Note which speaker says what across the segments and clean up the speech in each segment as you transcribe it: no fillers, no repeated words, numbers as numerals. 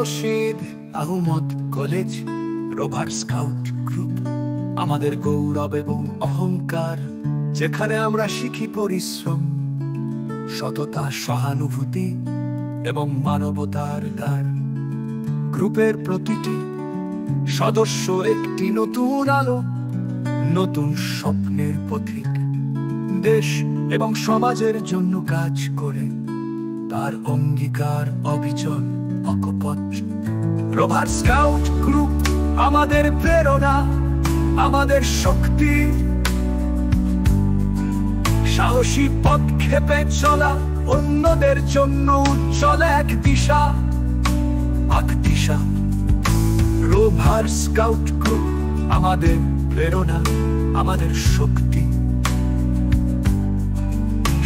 Speaker 1: Rashid Ahmad college rover scout group আমাদের গৌরব এবং অহংকার, যেখানে আমরা শিখি পরিশ্রম, সততা, সহানুভূতি এবং মানবতার গান। গ্রুপের প্রতিটি সদস্য একটি নতুন আলো, নতুন স্বপ্নের পথিক। দেশ এবং সমাজের জন্য কাজ করে তার অঙ্গীকার অবিচল, অকপট। রোভার স্কাউট গ্রুপ আমাদের প্রেরণা, আমাদের শক্তি। সাহসী পদক্ষেপে চলা, অন্যদের জন্য উজ্জ্বল এক দিশা, দিশা। রোভার স্কাউট গ্রুপ আমাদের প্রেরণা, আমাদের শক্তি।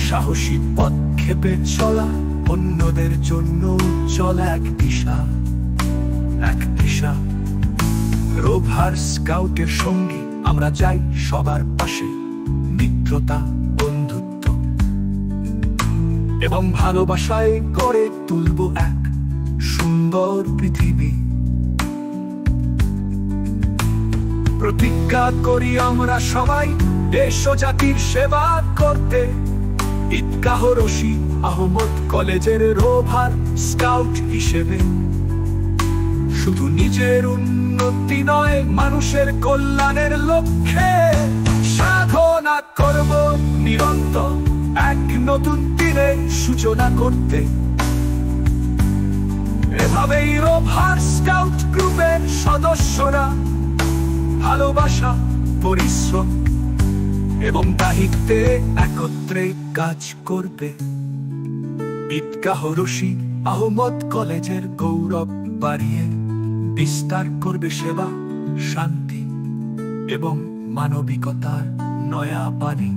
Speaker 1: সাহসী পদক্ষেপে চলা, অন্যদের জন্য উজ্জ্বল এক দিশা, এক দিশা। রোভার স্কাউটের সঙ্গী আমরা যাই সবার পাশে, মিত্রতা, বন্ধুত্ব এবং ভালোবাসায় গড়ে তুলব এক সুন্দর পৃথিবী। প্রতিজ্ঞা করি আমরা সবাই দেশ ও জাতির সেবা করতে। ঈদগাহ রশিদ আহমদ কলেজের রোভার স্কাউট হিসেবে শুধু নিজের উন্নতি নয়, মানুষের কল্যাণের লক্ষ্যে সাধনা করব নিরন্তর, এক নতুন দিনের সূচনা করতে। এভাবেই রোভার স্কাউট গ্রুপের সদস্যরা ভালোবাসা, পরিশ্রম এবং দায়িত্বে একত্রে কাজ করবে। ঈদগাহ রশিদ আহমদ কলেজের গৌরব বাড়িয়ে বিস্তার করবে সেবা, শান্তি এবং মানবিকতার নয়া পানি।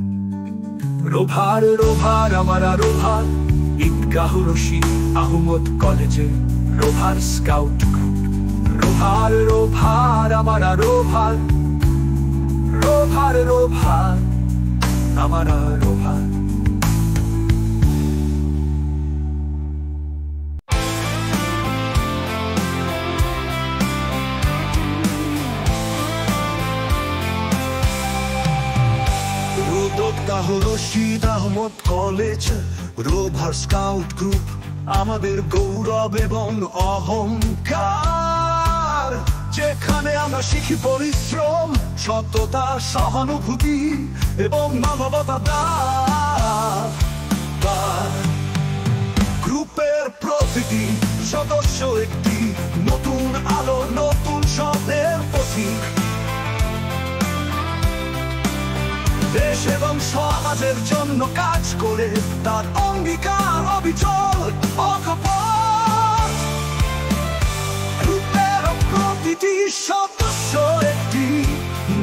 Speaker 1: রোভার রোভার আমারা রোভার, ঈদগাহ রশিদ আহমদ কলেজের rover scout group. Rover rover আমারা রোভার, রোভার রোভার আমারা rover. Eidgah Rashid Ahmad college rover scout group আমাদের গৌরব এবং অহংকার, যেখানে আমরা শিখি পরিশ্রম, সততা, সহানুভূতি এবং মানবতা। গ্রুপের প্রতিটি সদস্য একটি নতুন আলো, নতুন স্বপ্নের পথিক। দেশ এবং সমাজের জন্য কাজ করে তার অঙ্গীকার অবিচল, অকপট। গ্রুপের প্রতিটি সদস্য একটি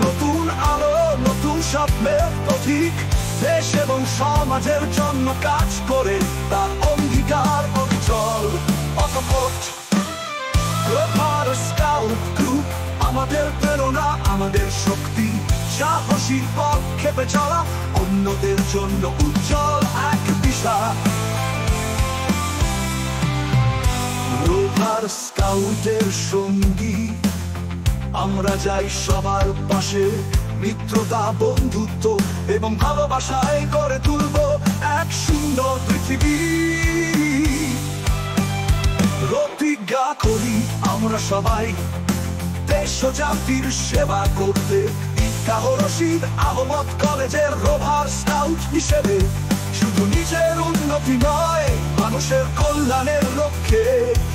Speaker 1: নতুন আলো, নতুন স্বপ্নের পথিক। দেশ এবং সমাজের জন্য কাজ করে তার অঙ্গীকার অবিচল, অকপট। রোভার স্কাউট গ্রুপ আমাদের প্রেরণা, আমাদের শক্তি। সাহসী পদক্ষেপে চলা, অন্যদের জন্য উজ্জ্বল এক দিশা। রোভার স্কাউটের সঙ্গী আমরা যাই সবার পাশে, মিত্রতা, বন্ধুত্ব এবং ভালোবাসায় গড়ে তুলব এক সুন্দর পৃথিবী। প্রতিজ্ঞা করি আমরা সবাই দেশ ও জাতির সেবা করতে। ঈদগাহ রশিদ আহমদ কলেজের রোভার স্কাউট হিসেবে শুধু নিজের উন্নতি নয়, মানুষের কল্যাণের লক্ষ্যে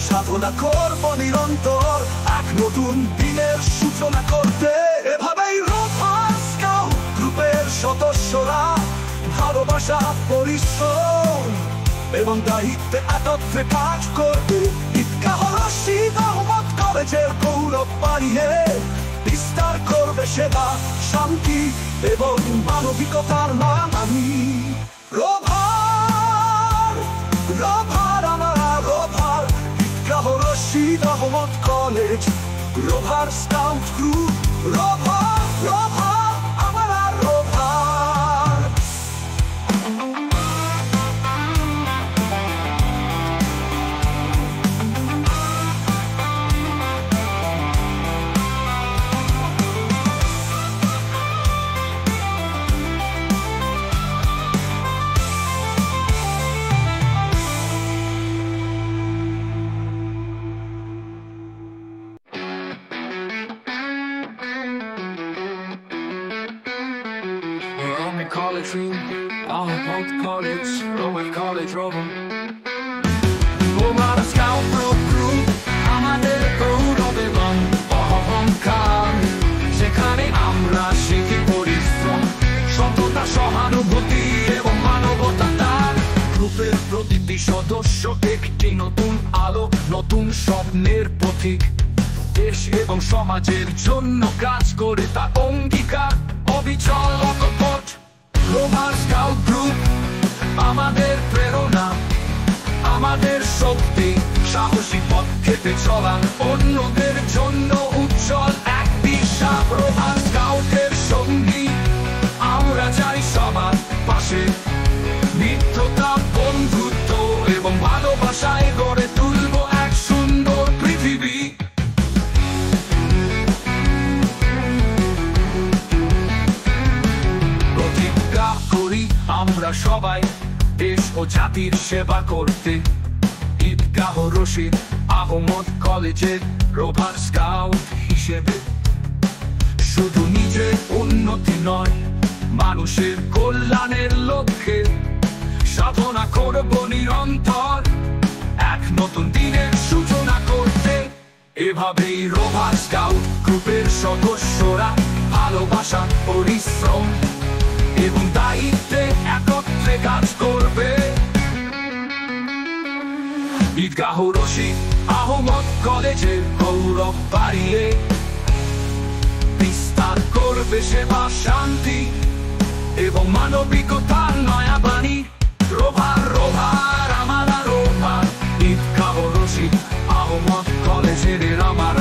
Speaker 1: সাধনা করব নিরন্তর, এক নতুন দিনের সূচনা করতে। এভাবেই রোভার স্কাউট গ্রুপের সদস্যরা ভালোবাসা, পরিশ্রম এবং দায়িত্বে একত্রে কাজ করবে। ঈদগাহ রশিদ আহমদ কলেজের গৌরব বাড়িয়ে বিস্তার করবে সেবা, শান্তি এবং মানবিকতার মানি। রোভার রোভার আমারা rover, Eidgah Rashid Ahmad college rover scout group. Rover rover আমারা rover.
Speaker 2: College Room, Ahmad College, Roman College Roman Roman Scout Group, আমাদের গৌরব এবং অহংকার সেখানে আমরা শিখি পরিশ্রম সততা সহানুভূতি এবং মানবতার গ্রুপের প্রতিটি সদস্য একটি নতুন আলো নতুন স্বপ্নের পথিক দেশ এবং সমাজের জন্য কাজ করে তা অঙ্গীকার অবিচল অকপট রোভার স্কাউট গ্রুপ আমাদের প্রেরণা আমাদের শক্তি সাহসী পথ খেতে চলা অন্যদের জন্য উজ্জ্বল এক দিশা রোভার স্কাউটের সঙ্গী আমরা চাই সবার পাশে মিত্রতা বন্ধুত্ব এবং ভালোবাসায় গড়ে তুলব এক সুন্দর পৃথিবী প্রতিজ্ঞা করি আমরা সবাই দেশ ও জাতির সেবা করতে ঈদগাহ রশিদ আহমদ কলেজের রোভার স্কাউট হিসেবে শুধু নিজের উন্নতি নয় মানুষের কল্যাণের লক্ষ্যে সাধনা করব নিরন্তর এক নতুন দিনের সূচনা করতে এভাবেই রোভার স্কাউট গ্রুপের সদস্যরা ভালোবাসা পরিশ্রম এবং দায়িত্বে একত্রে কাজ করবে ঈদগাহ রশিদ আহমদ কলেজের গৌরব বাড়িয়ে বিস্তার করবে সেবা শান্তি এবং মানবিকতার নয়া বাণী রোভার রোভার আমারা রোভার ঈদগাহ রশিদ আহমদ কলেজের আমার